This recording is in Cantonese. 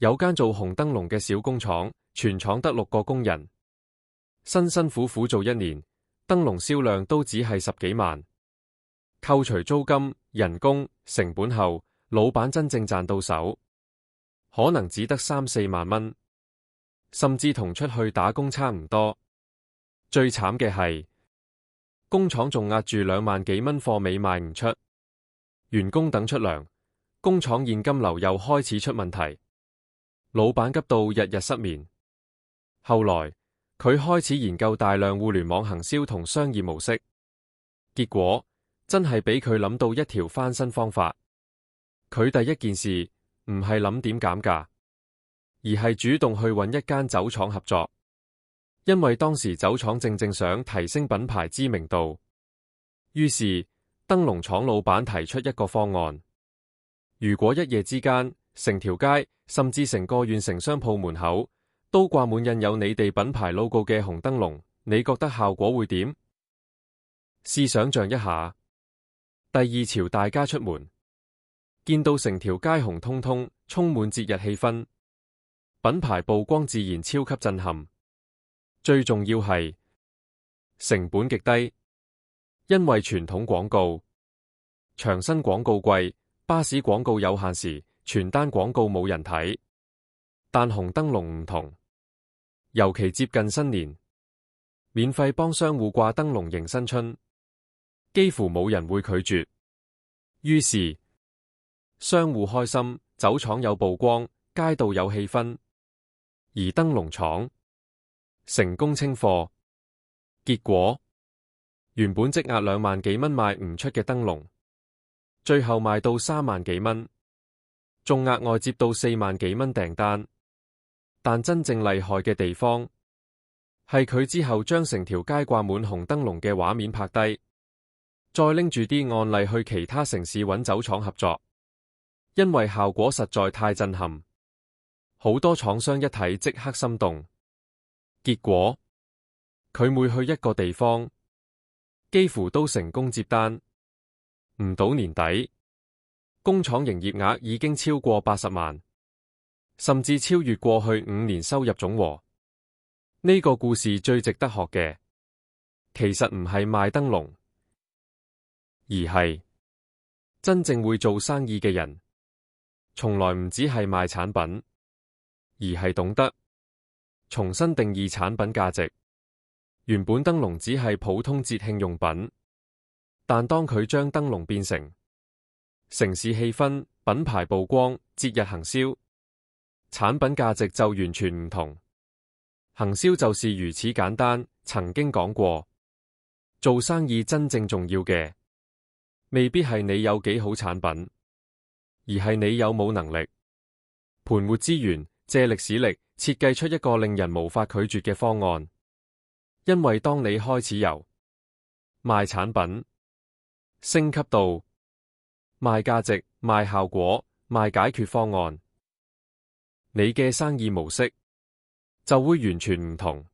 有間做紅燈籠嘅小工廠，全廠得6個工人，辛辛苦苦做1年，燈籠銷量都只係10幾萬，扣除租金、人工、成本後，老闆真正賺到手，可能只得3、4萬蚊，甚至同出去打工差唔多。最慘嘅係，工廠仲壓住2萬幾蚊貨尾賣唔出，員工等出糧，工廠現金流又開始出問題，老闆急到日日失眠。後來佢開始研究大量互聯網行銷同商業模式，結果真係俾佢諗到一條翻身方法。佢第一件事唔係諗點減價，而係主動去揾一間酒廠合作，因為當時酒廠正想提升品牌知名度。於是燈籠廠老闆提出一個方案：如果一夜之間成條街甚至成個縣城商鋪門口都掛滿印有你哋品牌 logo 嘅紅燈籠，你覺得效果會點？試想像一下，第二朝大家出門，見到成條街紅通通，充滿節日氣氛，品牌曝光自然超級震撼。最重要係成本極低，因為傳統廣告、長身廣告貴，巴士廣告有限時，傳單廣告冇人睇。但紅燈籠唔同，尤其接近新年，免費幫商戶掛燈籠迎新春，幾乎冇人會拒絕。於是商戶開心，酒廠有曝光，街道有氣氛，而燈籠廠成功清貨。結果原本積壓2萬幾蚊賣唔出嘅燈籠，最後賣到3萬幾蚊，仲額外接到4萬幾蚊訂單。但真正厲害嘅地方係佢之後將成條街掛滿紅燈籠嘅畫面拍低，再拎住啲案例去其他城市揾酒廠合作，因為效果實在太震撼，好多廠商一睇即刻心動。結果佢每去一個地方，幾乎都成功接單。唔到年底，工廠營業額已經超過80萬。甚至超越過去5年收入總和。呢個故事最值得學嘅，其實唔係賣燈籠，而係真正會做生意嘅人，從來唔只係賣產品，而係懂得重新定義產品價值。原本燈籠只係普通節慶用品，但當佢將燈籠變成城市氣氛、品牌曝光、節日行銷，產品價值就完全唔同。行銷就是如此簡單。曾經講過，做生意真正重要嘅，未必係你有幾好產品，而係你有冇能力盤活資源，借力使力，設計出一個令人無法拒絕嘅方案。因為當你開始由賣產品升級到賣價值、賣效果、賣解決方案，你嘅生意模式就會完全唔同。